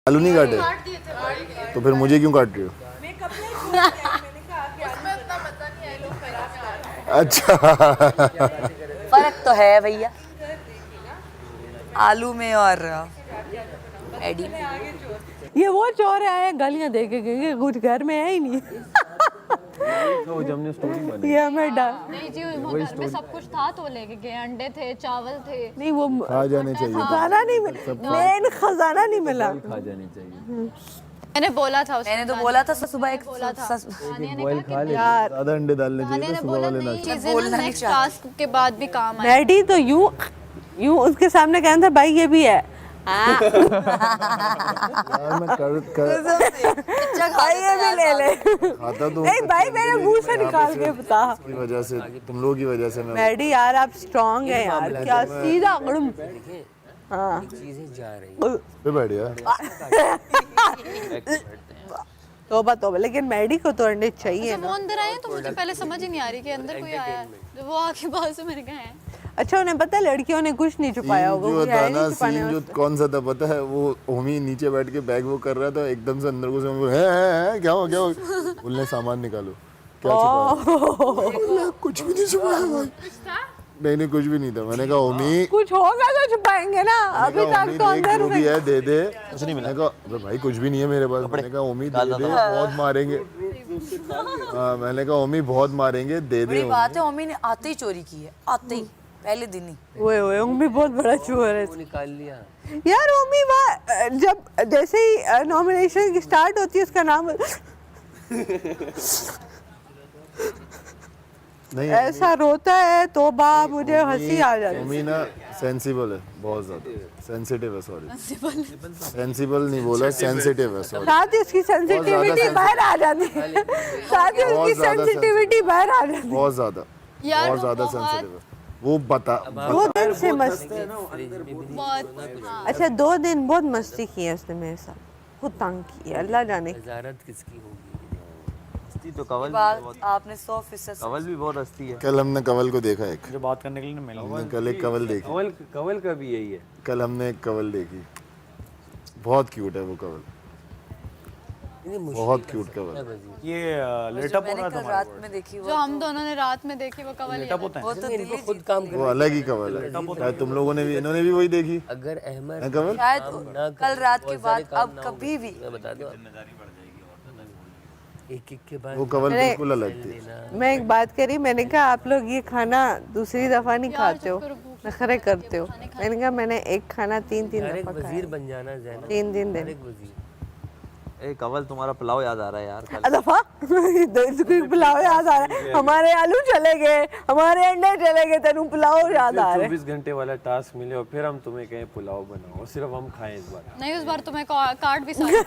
आलू नहीं काटे तो फिर मुझे क्यों काट रही हो? अच्छा फर्क तो है भैया आलू में और एडी में। ये वो चोर आए गलियां देखे गए कुछ घर में है ही नहीं। वो जब ने स्टोरी बनाई ये हमें नहीं जी, वो घर में सब कुछ था तो लेके गए, अंडे थे, चावल थे। नहीं वो खा जाने चाहिए। खजाना नहीं मिला, मेन खजाना नहीं मिला। खा जानी चाहिए। मैंने बोला था उसको, मैंने तो बोला था सुबह एक बोला था बॉयल खा ले। ज्यादा अंडे डालने चाहिए तो सुबह वाले नाश्ते। चीजें ना नेक्स्ट टास्क के बाद भी काम आए। मैडी तो यूं उसके सामने कहना था भाई ये भी है। यार मैं भाई ये भी ले ले। खाता तो नहीं भाई मेरे मुंह से निकाल के बता। की वजह से तुम लोगों की वजह से मैं मैडी यार आप स्ट्रांग है यार, क्या सीधा गड़म। हाँ चीजें जा रही पे बैठ यार। तोबा लेकिन मैडी को तो अंडे चाहिए जब वो ना। अंदर आए तो मुझे पहले समझ ही नहीं आ रही कि अंदर कोई आया है। जब वो आके बाजू मैंने कहा है। अच्छा उन्हें पता है लड़कियों ने कुछ नहीं छुपाया होगा, जो कोई है था नहीं ना छुपाने सीन जो वास्ते। कौन सा था पता है? वो होमी नीचे बैठ के बैग वो कर रहा था, एकदम से अंदर घुसे है क्या हो बोलने सामान निकालो। क्या छुपाया? कुछ भी नहीं छुपाया भाई। नहीं कुछ भी नहीं था। मैंने कहा होमी कुछ होगा तो छुपाएंगे ना, अभी तक तो अंदर जो भी है दे दे। कुछ नहीं मिला। अबे भाई कुछ भी नहीं है मेरे पास। मैंने कहा ओमी दे दे, बहुत मारेंगे। हाँ मैंने कहा ओमी बहुत मारेंगे, दे दे। बड़ी बात है ओमी ने आते ही चोरी की है, आते ही पहले दिन ही। ओए ओमी बहुत बड़ा चोर है। निकाल लिया। यार ओमी वहाँ जब जैसे ही नॉमिनेशन की स्टार्ट होती है उसका नाम नहीं ऐसा रोता है तो मुझे हंसी आ जाती है। ओमी ना सेंसिबल है, बहुत ज्यादा सेंसिटिव है। सॉरी सेंसिबल नहीं बोला, सेंसिटिव है। सॉरी साथ ही उसकी सेंसिटिविटी बाहर आ जाती है। साथ ही उसकी सेंसिटिविटी बाहर आ जाती है। बहुत ज्यादा यार बहुत ज्यादा सेंसिटिव है वो। बता 2 दिन से मस्ती। बहुत अच्छा 2 दिन बहुत मस्ती की है उसने मेरे साथ, खुद तंग की है, अल्लाह जाने। वजारत किसकी होगी? हस्ती तो कवल बात आपने 100% कवल भी बहुत हस्ती है। कल हमने कवल को देखा एक। जो बात करने के लिए मिला हमने कल एक कवल देखी। कवल का भी यही है। कल हमने एक कवल देखी, बहुत क्यूट है वो कवल, बहुत क्यूट कवल। ये लेटअप हो मैंने रहा कल था रात में देखी वो। जो हम दोनों ने रात में देखी वो कवल ही है। वो तो दिल्ली खुद काम वो अलग ही कवल है। शायद तुम लोगों ने भी, इन्होंने भी वही देखी अगर अहमद है कवल। शायद कल रात के बाद अब कभी भी मैं बता दूं एक के बाद वो कवल बिल्कुल अलग थी। मैं एक बात करी, मैंने कहा आप लोग ये खाना दूसरी दफा नहीं खाते हो, नखरे करते हो। मैंने कहा मैंने एक खाना 3 एक दफा वजीर खाया, बन जाना ज़ैनब। 3 दिन एक वजीर। ए कवल तुम्हारा पुलाव याद आ रहा है यार कल। दफा पुलाव याद आ रहा है। हमारे आलू चले गए, हमारे अंडे चले गए, तेनू पुलाव याद आ रहा है। 24 घंटे वाला टास्क मिले और फिर हम तुम्हें कहें पुलाव बनाओ और सिर्फ हम खाएं इस बार। नहीं उस बार तुम्हें कार्ड भी सारा ये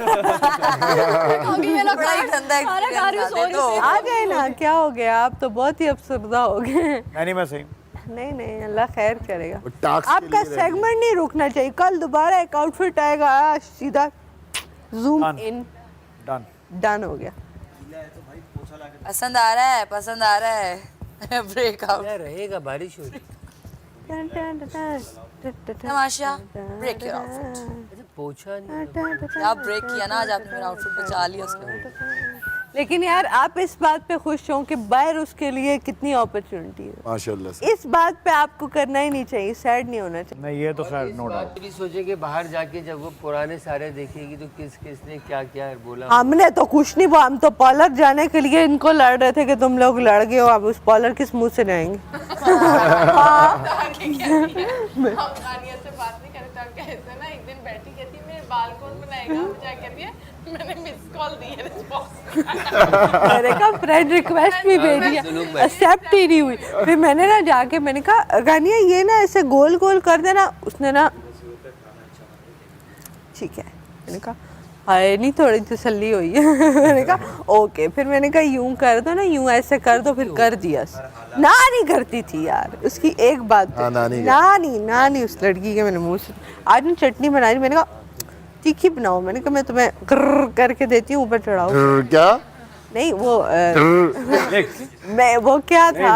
लो बड़ा ही कार्ड गंदा सारा कार्ड भी experience सॉरी से। आ गए ना, क्या हो गया? आप तो बहुत ही अफसरदा हो गए। नहीं मैं सही। नहीं अल्लाह खैर करेगा। वो टास्क आपका सेगमेंट नहीं रुकना चाहिए। कल दोबारा एक आउटफिट आएगा, सीधा जूम इन, डन हो गया। पसंद आ रहा है, पसंद आ रहा है। ब्रेकआउट क्या रहेगा? बारिश हो रही। तमाशा ब्रेक योर आउटफिट। अच्छा पोछा नहीं। आप ब्रेक किया ना आज, आपने मेरा आउटफिट बचा लिया उसका। लेकिन यार आप इस बात पे खुश हो कि बाहर उसके लिए कितनी अपॉर्चुनिटी है। माशाल्लाह से। इस बात पे आपको करना ही नहीं चाहिए, सैड नहीं होना चाहिए। नहीं ये तो खैर नो डाउट। भी सोचे कि बाहर जाके जब वो पुराने सारे देखेगी तो किसने क्या क्या बोला। हमने तो कुछ नहीं बोला, हम तो पार्लर जाने के लिए इनको लड़ रहे थे कि तुम लोग लड़ गए हो, अब उस पार्लर किस मुंह से जाएंगे। हम नानिया से बात नहीं करते, हम कहते ना एक दिन बैठी कहती मेरे बाल कौन बनाएगा, मुझे कहती है मैंने मिस कॉल दी है रिस्पॉन्स। मैंने कहा फ्रेंड रिक्वेस्ट भी भेजी है, एक्सेप्ट ही नहीं हुई। फिर मैंने ना जाके मैंने कहा गानिया ये ना ऐसे गोल गोल कर देना। उसने ना ठीक है, मैंने कहा हाय नहीं थोड़ी तसल्ली हुई है। मैंने कहा ओके। फिर मैंने कहा यूं कर दो ना, यूं ऐसे कर दो, फिर कर दिया। ना नहीं करती थी यार उसकी एक बात पे। हाँ, नानी उस लड़की के मैंने मुंह से आज मैं चटनी बना रही, मैंने कहा तीखी बनाओ। मैंने कहा मैं तुम्हें ग्रर करके देती हूँ, ऊपर चढ़ाओ। क्या नहीं वो मैं वो क्या था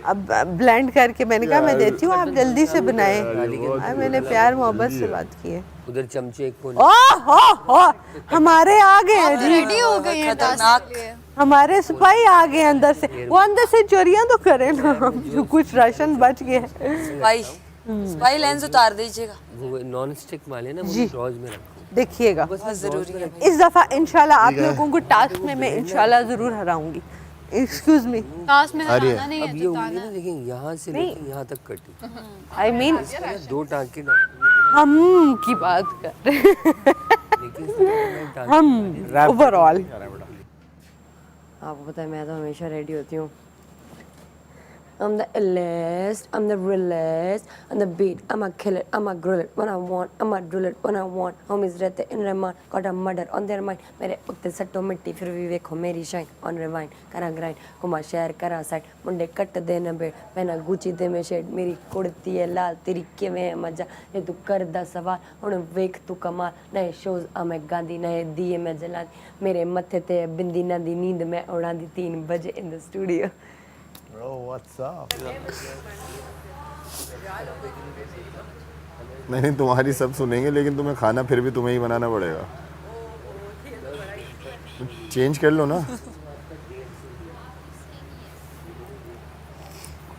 अब ब्लेंड करके मैंने कहा मैं देती हूँ, आप जल्दी से बनाएं। मैंने प्यार मोहब्बत से बात की है। उधर चमचे एक फोन हमारे आ गए हैं जी, रेडी हो गई है खतरनाक। हमारे सिपाही आ गए अंदर से, वो अंदर से चोरियां तो करे ना, जो कुछ राशन बच गया है। स्पाई लेंस उतार दीजिएगा। वो नॉन स्टिक वाले ना, मुझे ड्रॉज में रखो। देखिएगा बहुत जरूरी है। इस दफा इंशाल्लाह आप लोगों को टास्क में मैं इंशाल्लाह जरूर हराऊंगी। एक्सक्यूज मी, काश में हराना नहीं अब है ये तो उंगली ताना ना लेकिन यहाँ से लेके यहाँ तक कटी, आई मीन दो टाँके डॉक्टर हम की बात कर रहे हैं, लेकिन हम ओवरऑल। आपको पता है मैं तो हमेशा रेडी होती हूँ। I'm the illest, I'm the realest, I'm the beat, I'ma kill it, I'ma grill it when I want, I'ma drill it when I want. Homies रहते in remand, got a murder on their mind. मेरे उत्ते सट्टो मिट्टी फिर भी देखो मेरी shine on rewind. करा grind, घुमा शहर करा साइड, मुंडे कट देना बेड, मैंने गुची दे में शेड, मेरी कुड़ती है लाल, तेरी किवें है मजा, ये तू कर दा सवाल, हुण वेख तू कमाल, नए शोज मैं गांधी, नए दिए मैं जलाती, मेरे मत्थे ते बिंदी ना दी नींद मैं उड़ांदी 3 बजे in the studio. Bro, what's up? नहीं, तुम्हारी सब सुनेंगे, लेकिन तुम्हें खाना फिर भी तुम्हें ही बनाना पड़ेगा। चेंज कर लो ना।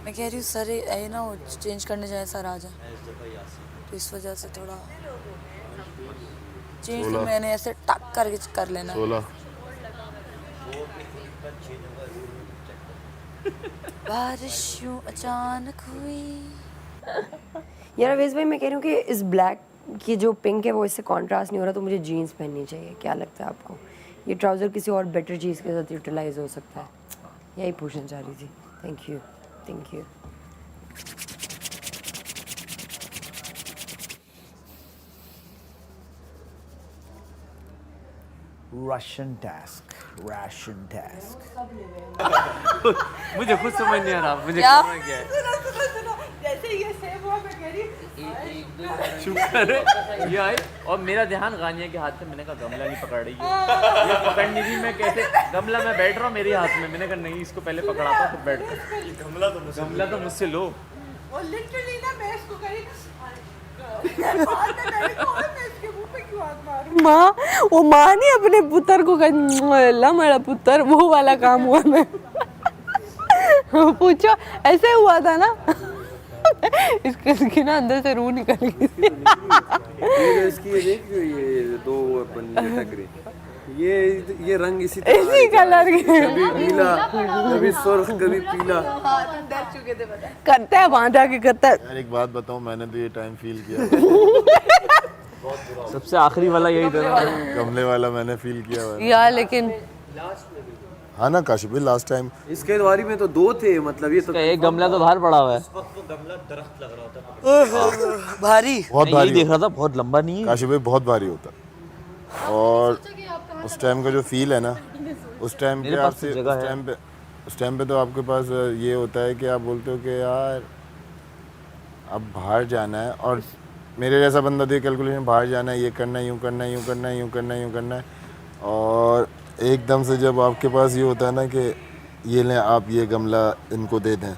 मैं कह रही हूँ सर ये ना चेंज करने जाए, सर आ जाए, तो इस वजह से थोड़ा चेंज तो मैंने ऐसे टक करके कर लेना। 16 बारिश यूं अचानक हुई। यार अवेश भाई मैं कह रही हूँ कि इस ब्लैक की जो पिंक है वो इससे कॉन्ट्रास्ट नहीं हो रहा, तो मुझे जीन्स पहननी चाहिए। क्या लगता है आपको? ये ट्राउज़र किसी और बेटर चीज़ के साथ यूटिलाइज हो सकता है? यही पूछना चाह रही थी। Thank you, thank you. Russian task, ration task. मुझे खुद समझ नहीं आ रहा, मुझे क्या? करना क्या है। जैसे ये सेव हुआ मैं कह रही शुक्र ये आई और मेरा ध्यान गानिया के हाथ से, मैंने कहा गमला नहीं पकड़ रही है, ये पकड़ नहीं रही, मैं कैसे गमला में बैठ रहा हूँ मेरे हाथ में, मैंने कहा नहीं इसको पहले पकड़ाता फिर बैठ। गमला तो मुझसे लो। और लिटरली ना मैं इसको करी माँ, वो माँ नहीं अपने पुत्र को अल्लाह मेरा पुत्र, वो वाला काम हुआ मैं। पूछो ऐसे हुआ था ना। इसकी ना अंदर से रूह निकल गई थी। ये इसकी ये देख ये दो लटक रही, ये रंग इसी कलर के कभी नीला कभी सुर्ख कभी पीला। करता है वहां जाके करता है। यार एक बात बताऊं, मैंने तो ये टाइम फील किया। सबसे आखिरी वाला यही था ना, गमले वाला मैंने फील किया हुआ है। यार लेकिन हाँ ना काशिफ भाई, लास्ट टाइम इसके द्वारी में तो 2 थे, मतलब ये तो एक गमला तो बाहर पड़ा हुआ है। भारी बहुत भारी देख रहा था, बहुत लंबा नहीं है काशिफ भाई, बहुत भारी होता। और उस टाइम का जो फील है ना, उस टाइम पे आपसे उस टाइम पे तो आपके पास ये होता है कि आप बोलते हो कि यार अब बाहर जाना है, और मेरे जैसा बंदा दे कैलकुलेशन, बाहर जाना है, ये करना है, यूँ करना है, यूँ करना है, यूँ करना है, यूँ करना है, और एकदम से जब आपके पास ये होता है ना कि ये लें आप, ये गमला इनको दे दें,